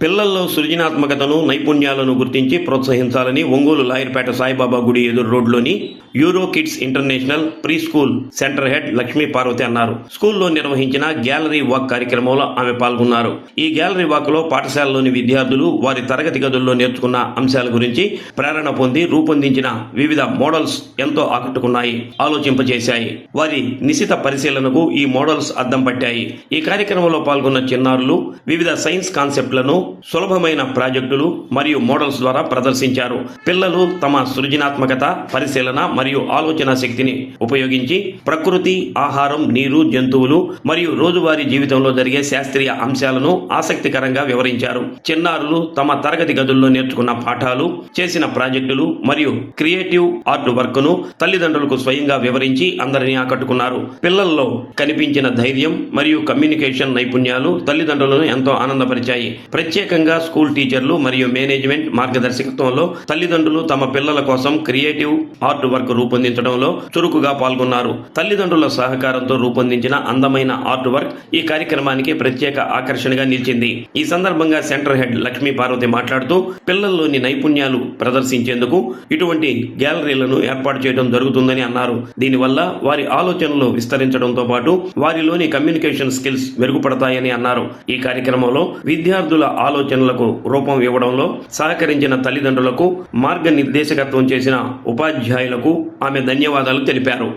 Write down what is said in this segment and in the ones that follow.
పిల్లల్లో సృజనాత్మకతను, నైపుణ్యాలను గుర్తించి ప్రోత్సహించాలని ఒంగోలు లాయర్పేట సాయిబాబా గుడి ఎదురు రోడ్లోని Euro kids international pre school centre head Lakshmi Parvati అన్నారు. స్కూల్లో నిర్వహించిన గ్యాలరీ వాక్ కార్యక్రమంలో ఆమె పాల్గొన్నారు. ఈ గ్యాలరీ వాక్ లో పాఠశాలలోని విద్యార్థులు వారి తరగతి గదుల్లో నేర్చుకున్న అంశాల గురించి ప్రేరణ పొంది రూపొందించిన వివిధ మోడల్స్ ఎంతో ఆకట్టుకున్నాయి, ఆలోచింపజేశాయి. వారి నిశిత పరిశీలనకు ఈ మోడల్స్ అద్దం పట్టాయి. ఈ కార్యక్రమంలో పాల్గొన్న చిన్నారులు వివిధ సైన్స్ కాన్సెప్ట్లను సులభమైన ప్రాజెక్టులు మరియు మోడల్స్ ద్వారా ప్రదర్శించారు. పిల్లలు తమ సృజనాత్మకత, పరిశీలన మరియు ఆలోచన శక్తిని ఉపయోగించి ప్రకృతి, ఆహారం, నీరు, జంతువులు మరియు రోజువారీ జీవితంలో జరిగే శాస్త్రీయ అంశాలను ఆసక్తికరంగా వివరించారు. చిన్నారులు తమ తరగతి గదుల్లో నేర్చుకున్న పాఠాలు, చేసిన ప్రాజెక్టులు మరియు క్రియేటివ్ ఆర్ట్ వర్క్ ను తల్లిదండ్రులకు స్వయంగా వివరించి అందరినీ ఆకట్టుకున్నారు. పిల్లల్లో కనిపించిన ధైర్యం మరియు కమ్యూనికేషన్ నైపుణ్యాలు తల్లిదండ్రులను ఎంతో ఆనందపరిచాయి. ప్రత్యేకంగా స్కూల్ టీచర్లు మరియు మేనేజ్మెంట్ మార్గదర్శకత్వంలో తల్లిదండ్రులు తమ పిల్లల కోసం క్రియేటివ్ ఆర్ట్ వర్క్ రూపొందించడంలో చురుకుగా పాల్గొన్నారు. తల్లిదండ్రుల సహకారంతో రూపొందించిన అందమైన ఆర్ట్ వర్క్ ఈ కార్యక్రమానికి ప్రత్యేక ఆకర్షణగా నిలిచింది. ఈ సందర్భంగా సెంటర్ హెడ్ లక్ష్మీ పార్వతి మాట్లాడుతూ పిల్లల్లోని నైపుణ్యాలు ప్రదర్శించేందుకు ఇటువంటి గ్యాలరీలను ఏర్పాటు చేయడం జరుగుతుందని అన్నారు. దీనివల్ల వారి ఆలోచనలు విస్తరించడంతో పాటు వారిలోని కమ్యూనికేషన్ స్కిల్స్ మెరుగుపడతాయని అన్నారు. ఈ కార్యక్రమంలో విద్యార్థుల ఆలోచనలకు రూపం ఇవ్వడంలో సహకరించిన తల్లిదండ్రులకు, మార్గనిర్దేశకత్వం చేసిన ఉపాధ్యాయులకు ఆమె ధన్యవాదాలు తెలిపారు.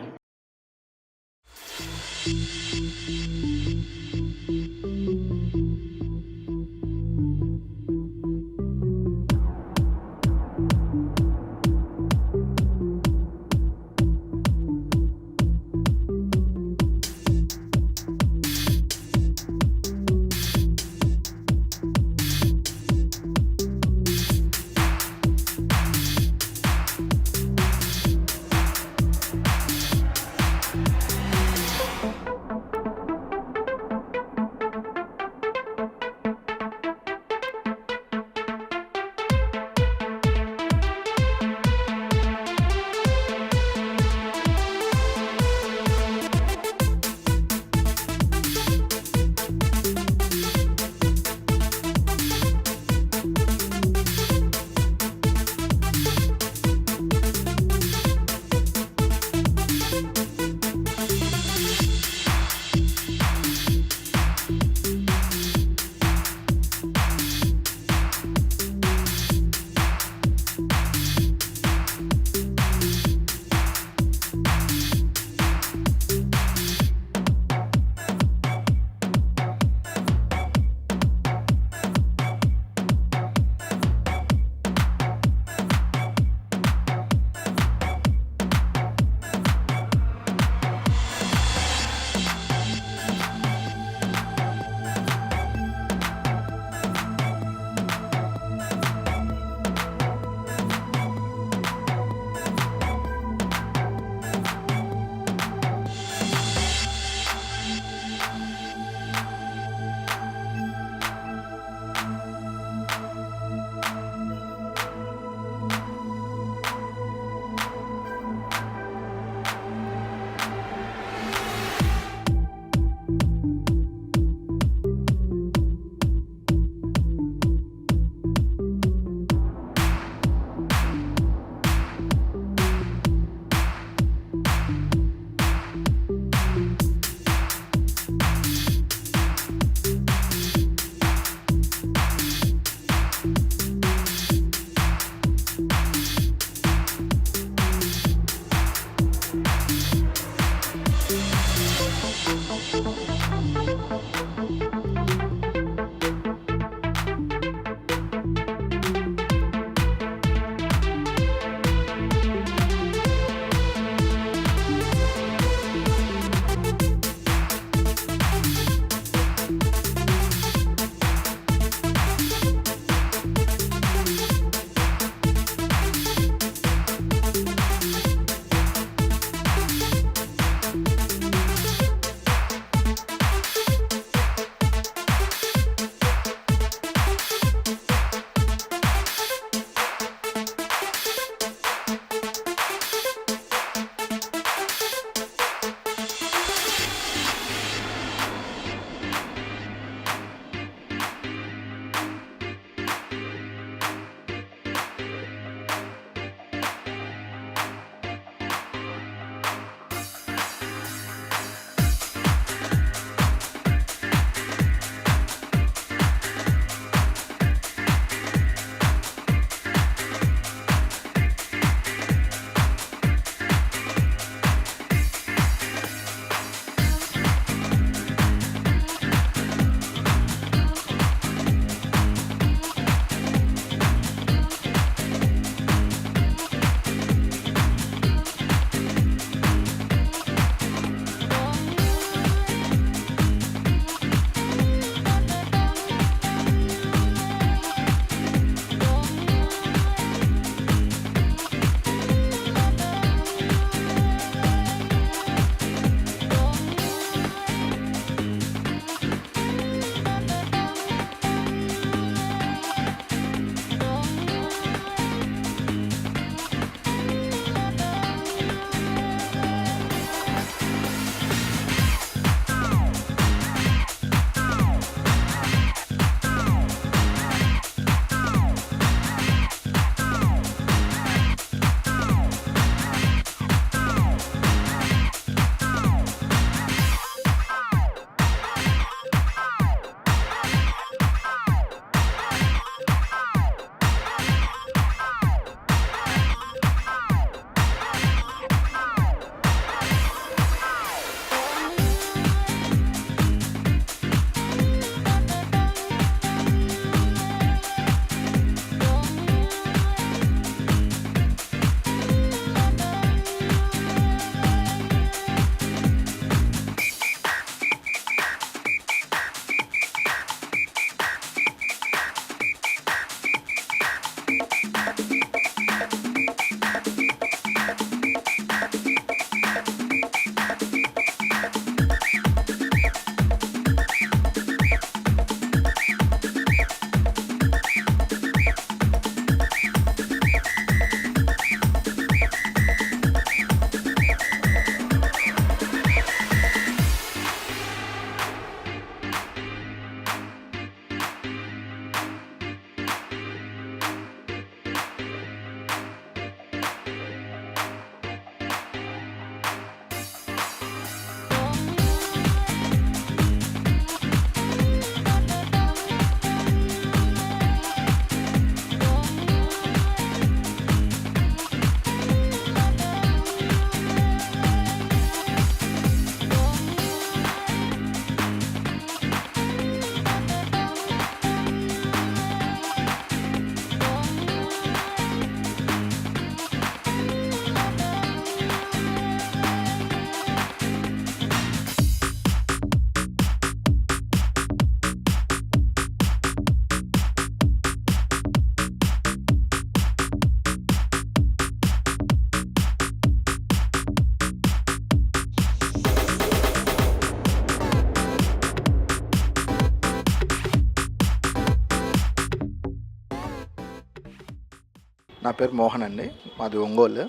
నా పేరు మోహన్ అండి, మాది ఒంగోలు.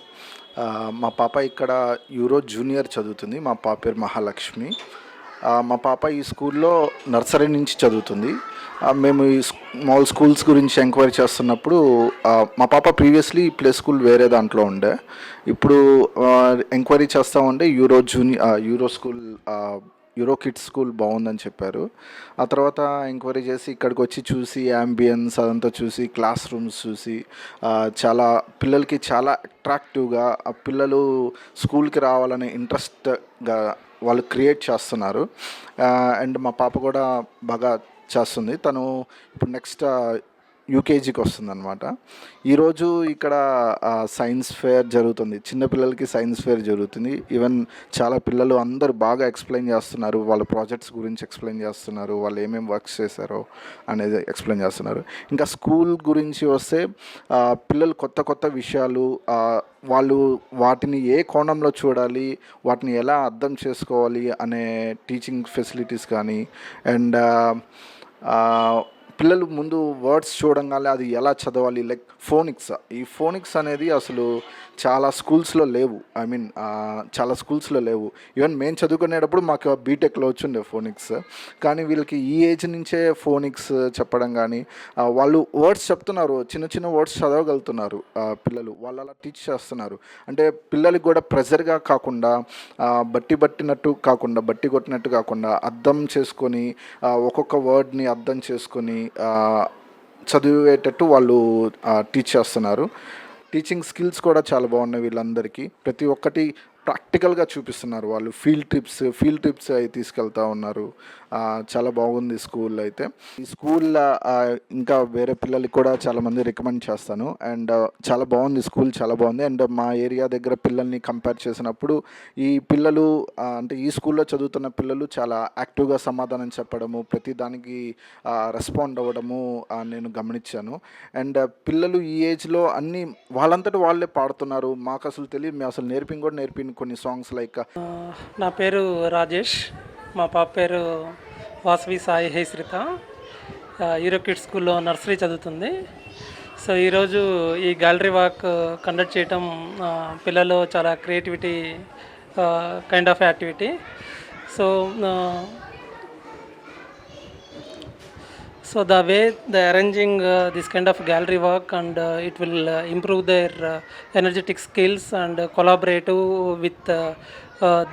మా పాప ఇక్కడ యూరో జూనియర్ చదువుతుంది. మా పాప పేరు మహాలక్ష్మి. మా పాప ఈ స్కూల్లో నర్సరీ నుంచి చదువుతుంది. మేము ఈ స్మాల్ స్కూల్స్ గురించి ఎంక్వైరీ చేస్తున్నప్పుడు మా పాప ప్రీవియస్లీ ప్లే స్కూల్ వేరే దాంట్లో ఉండే. ఇప్పుడు ఎంక్వైరీ చేస్తూ ఉంటే euro school euro kids school బాగుందని చెప్పారు. ఆ తర్వాత ఎంక్వైరీ చేసి ఇక్కడికి వచ్చి చూసి యాంబియన్స్ అదంతా చూసి క్లాస్ రూమ్స్ చూసి చాలా పిల్లలకి చాలా అట్రాక్టివ్గా ఆ పిల్లలు స్కూల్కి రావాలనే ఇంట్రెస్ట్గా వాళ్ళు క్రియేట్ చేస్తున్నారు. అండ్ మా పాప కూడా బాగా చేస్తుంది. తను ఇప్పుడు నెక్స్ట్ యూకేజీకి వస్తుందన్నమాట. ఈరోజు ఇక్కడ సైన్స్ ఫేర్ జరుగుతుంది. చిన్నపిల్లలకి సైన్స్ ఫేర్ జరుగుతుంది. ఈవెన్ చాలా పిల్లలు అందరూ బాగా ఎక్స్ప్లెయిన్ చేస్తున్నారు. వాళ్ళ ప్రాజెక్ట్స్ గురించి ఎక్స్ప్లెయిన్ చేస్తున్నారు. వాళ్ళు ఏమేమి వర్క్స్ చేశారో అనేది ఎక్స్ప్లెయిన్ చేస్తున్నారు. ఇంకా స్కూల్ గురించి వస్తే పిల్లలు కొత్త కొత్త విషయాలు వాళ్ళు వాటిని ఏ కోణంలో చూడాలి, వాటిని ఎలా అర్థం చేసుకోవాలి అనే టీచింగ్ ఫెసిలిటీస్ కానీ అండ్ పిల్లలు ముందు వర్డ్స్ చూడంగానే అది ఎలా చదవాలి, లైక్ ఫోనిక్స్. ఈ ఫోనిక్స్ అనేది అసలు చాలా స్కూల్స్లో లేవు. చాలా స్కూల్స్లో లేవు. ఈవెన్ మేము చదువుకునేటప్పుడు మాకు బీటెక్లో వచ్చిండే ఫోనిక్స్. కానీ వీళ్ళకి ఈ ఏజ్ నుంచే ఫోనిక్స్ చెప్పడం కానీ వాళ్ళు వర్డ్స్ చెప్తున్నారు, చిన్న చిన్న వర్డ్స్ చదవగలుగుతున్నారు పిల్లలు. వాళ్ళు అలా టీచ్ చేస్తున్నారు. అంటే పిల్లలకి కూడా ప్రెజర్గా కాకుండా బట్టి కొట్టినట్టు కాకుండా అర్థం చేసుకొని ఒక్కొక్క వర్డ్ని అర్థం చేసుకొని చదివేటట్టు వాళ్ళు టీచ్ చేస్తున్నారు. టీచింగ్ స్కిల్స్ కూడా చాలా బాగున్నాయి వీళ్ళందరికీ. ప్రతి ఒక్కటి ప్రాక్టికల్గా చూపిస్తున్నారు. వాళ్ళు ఫీల్డ్ ట్రిప్స్ అవి తీసుకెళ్తూ ఉన్నారు. చాలా బాగుంది స్కూల్ అయితే. ఈ స్కూల్ ఇంకా వేరే పిల్లలకి కూడా చాలామంది రికమెండ్ చేస్తాను. అండ్ చాలా బాగుంది స్కూల్, చాలా బాగుంది. అండ్ మా ఏరియా దగ్గర పిల్లల్ని కంపేర్ చేసినప్పుడు ఈ పిల్లలు అంటే ఈ స్కూల్లో చదువుతున్న పిల్లలు చాలా యాక్టివ్గా సమాధానం చెప్పడము, ప్రతి దానికి రెస్పాండ్ అవ్వడము నేను గమనించాను. అండ్ పిల్లలు ఈ ఏజ్లో అన్నీ వాళ్ళంతటా వాళ్ళే పాడుతున్నారు. మాకు అసలు తెలియదు, మేము అసలు నేర్పిన కొన్ని సాంగ్స్ లైక్. నా పేరు రాజేష్, మా పాప పేరు వాసవి సాయి హేశ్రిత. యూరో కిడ్స్ స్కూల్లో నర్సరీ చదువుతుంది. సో ఈరోజు ఈ గ్యాలరీ వాక్ కండక్ట్ చేయటం పిల్లలు చాలా creativity kind of activity. So the way they arranging this kind of gallery work and it will improve their energetic skills and collaborative with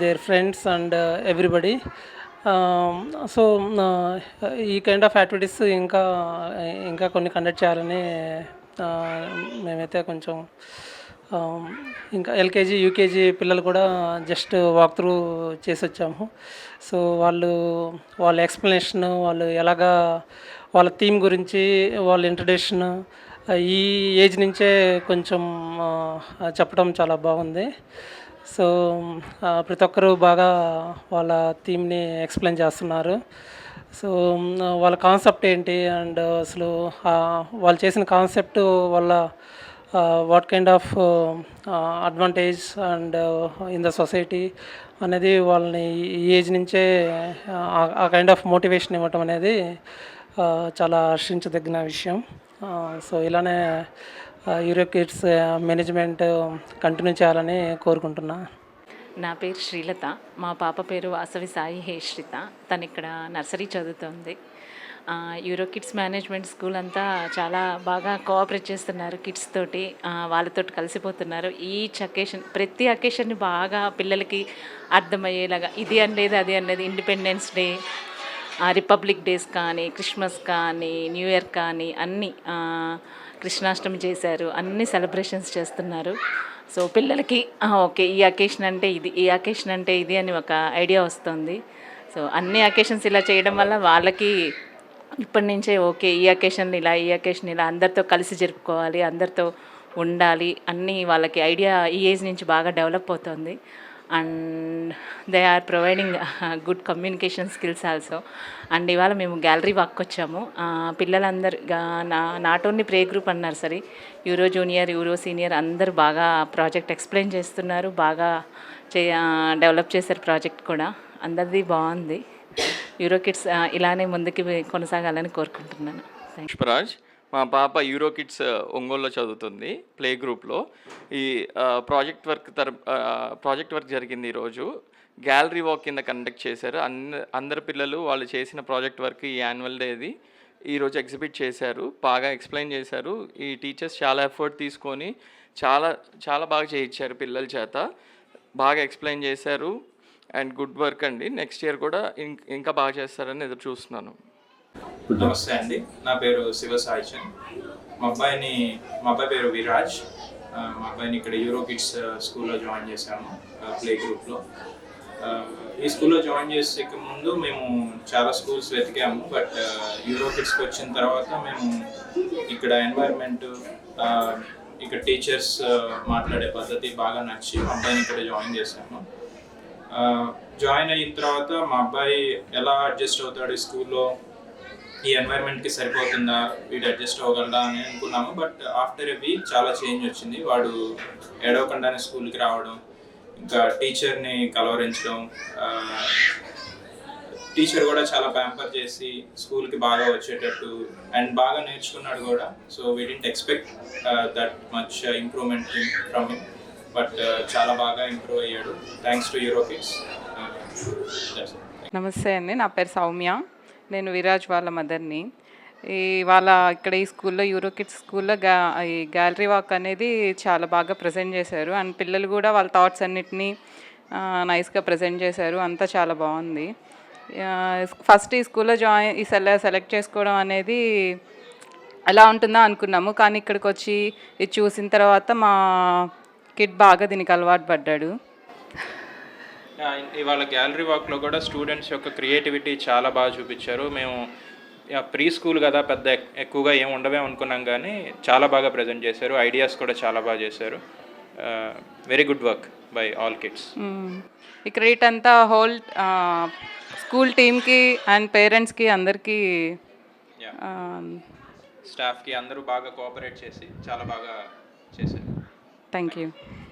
their friends and everybody. So ఈ kind of activities ఇంకా కొన్ని conduct చేయాలని మేమైతే కొంచెం ఇంకా LKG UKG పిల్లలు కూడా just walk through చేసి వచ్చాము. సో వాళ్ళ ఎక్స్ప్లెనేషన్, వాళ్ళు ఎలాగా వాళ్ళ థీమ్ గురించి వాళ్ళ ఇంట్రడక్షన్ ఈ ఏజ్ నుంచే కొంచెం చెప్పడం చాలా బాగుంది. సో ప్రతి ఒక్కరూ బాగా వాళ్ళ థీమ్ని ఎక్స్ప్లెయిన్ చేస్తున్నారు. సో వాళ్ళ కాన్సెప్ట్ ఏంటి అండ్ అసలు వాళ్ళు చేసిన కాన్సెప్ట్ వల్ల what kind of advantage and in the society అనేది వాళ్ళని ఈ ఏజ్ నుంచే ఆ కైండ్ ఆఫ్ మోటివేషన్ ఇవ్వటం అనేది చాలా హర్షించదగిన విషయం. సో ఇలానే యూరో కిడ్స్ మేనేజ్మెంట్ కంటిన్యూ చేయాలని కోరుకుంటున్నా. నా పేరు శ్రీలత, మా పాప పేరు వాసవి సాయి హేశ్రిత. తను ఇక్కడ నర్సరీ చదువుతుంది. యూరో కిడ్స్ మేనేజ్మెంట్ స్కూల్ అంతా చాలా బాగా కోఆపరేట్ చేస్తున్నారు కిడ్స్ తోటి, వాళ్ళతో కలిసిపోతున్నారు. ఈచ్ అకేషన్, ప్రతి అకేషన్ని బాగా పిల్లలకి అర్థమయ్యేలాగా, ఇది అనేది అది అనేది ఇండిపెండెన్స్ డే, రిపబ్లిక్ డేస్ కానీ, క్రిస్మస్ కానీ, న్యూ ఇయర్ కానీ అన్నీ, కృష్ణాష్టమి చేశారు, అన్ని సెలబ్రేషన్స్ చేస్తున్నారు. సో పిల్లలకి ఓకే ఈ అకేషన్ అంటే ఇది, ఈ అకేషన్ అంటే ఇది అని ఒక ఐడియా వస్తుంది. సో అన్ని అకేషన్స్ ఇలా చేయడం వల్ల వాళ్ళకి ఇప్పటి నుంచే ఓకే ఈ అకేషన్ ఇలా, ఈ అకేషన్ ఇలా అందరితో కలిసి జరుపుకోవాలి, అందరితో ఉండాలి అన్నీ వాళ్ళకి ఐడియా ఈ ఏజ్ నుంచి బాగా డెవలప్ అవుతుంది. And they are providing good communication skills also. And ఇవాళ మేము గ్యాలరీ వాక్ వచ్చాము. పిల్లలందరూ not only play group and nursery, euro junior, euro senior అందరూ బాగా ప్రాజెక్ట్ ఎక్స్ప్లెయిన్ చేస్తున్నారు, బాగా డెవలప్ చేశారు ప్రాజెక్ట్ కూడా. అందరిది బాగుంది. యూరో కిడ్స్ ఇలానే ముందుకు కొనసాగాలని కోరుకుంటున్నాను. పుష్పరాజ్, మా పాప యూరో కిడ్స్ ఒంగోలులో చదువుతుంది ప్లే గ్రూప్లో. ఈ ప్రాజెక్ట్ వర్క్ జరిగింది ఈరోజు. గ్యాలరీ వాక్ కింద కండక్ట్ చేశారు. అందరు పిల్లలు వాళ్ళు చేసిన ప్రాజెక్ట్ వర్క్ ఈ యాన్యువల్ డేది ఈరోజు ఎగ్జిబిట్ చేశారు. బాగా ఎక్స్ప్లెయిన్ చేశారు. ఈ టీచర్స్ చాలా ఎఫర్ట్ తీసుకొని చాలా చాలా బాగా చేయించారు పిల్లల చేత. బాగా ఎక్స్ప్లెయిన్ చేశారు అండ్ గుడ్ వర్క్ అండి. నెక్స్ట్ ఇయర్ కూడా ఇంకా బాగా చేస్తారని ఎదురు చూస్తున్నాను. నమస్తే అండి, నా పేరు శివ సాయిచంద్. మా అబ్బాయి పేరు విరాజ్. మా అబ్బాయిని ఇక్కడ యూరో కిడ్స్ స్కూల్లో జాయిన్ చేశాము, ప్లే గ్రూప్లో. ఈ స్కూల్లో జాయిన్ చేసే ముందు మేము చాలా స్కూల్స్ వెతికాము, బట్ యూరో కిడ్స్కి వచ్చిన తర్వాత మేము ఇక్కడ ఎన్వైర్న్మెంట్, ఇక్కడ టీచర్స్ మాట్లాడే పద్ధతి బాగా నచ్చి మా అబ్బాయిని ఇక్కడ జాయిన్ చేశాము. జాయిన్ అయిన తర్వాత మా అబ్బాయి ఎలా అడ్జస్ట్ అవుతాడు ఈ స్కూల్లో, ఈ ఎన్వైర్న్మెంట్కి సరిపోతుందా, వీడు అడ్జస్ట్ అవ్వగలడా అని అనుకున్నాము. బట్ ఆఫ్టర్ ఎ వీక్ చాలా చేంజ్ వచ్చింది. వాడు ఏడవకుండానే స్కూల్కి రావడం, ఇంకా టీచర్ని కలవరించడం, టీచర్ కూడా చాలా ప్యాంపర్ చేసి స్కూల్కి బాగా వచ్చేటట్టు అండ్ బాగా నేర్చుకున్నాడు కూడా. So we didn't expect that much improvement from him, but చాలా బాగా ఇంప్రూవ్ అయ్యాడు థ్యాంక్స్ టు యూరో కిడ్స్. నమస్తే అండి, నా పేరు సౌమ్య. నేను విరాజ్ వాళ్ళ మదర్ని. వాళ్ళ ఇక్కడ ఈ స్కూల్లో యూరో కిడ్స్ స్కూల్లో ఈ గ్యాలరీ వాక్ అనేది చాలా బాగా ప్రజెంట్ చేశారు. అండ్ పిల్లలు కూడా వాళ్ళ థాట్స్ అన్నిటినీ నైస్గా ప్రజెంట్ చేశారు. అంతా చాలా బాగుంది. ఫస్ట్ ఈ స్కూల్లో సెలెక్ట్ చేసుకోవడం అనేది ఎలా ఉంటుందో అనుకున్నాము, కానీ ఇక్కడికి వచ్చి ఇది చూసిన తర్వాత మా కిడ్ బాగా దీనికి అలవాటు పడ్డాడు. ఇవాళ గ్యాలరీ వాక్లో కూడా స్టూడెంట్స్ యొక్క క్రియేటివిటీ చాలా బాగా చూపించారు. మేము ప్రీ స్కూల్ కదా, పెద్ద ఎక్కువగా ఏమి ఉండవే అనుకున్నాం, కానీ చాలా బాగా ప్రజెంట్ చేశారు. ఐడియాస్ కూడా చాలా బాగా చేశారు. Very good work by all kids. ఈ క్రెడిట్ అంతా హోల్ స్కూల్ టీమ్కి అండ్ పేరెంట్స్కి అందరికీ, స్టాఫ్కి అందరూ బాగా కోఆపరేట్ చేసి చాలా బాగా చేశారు. Thank you.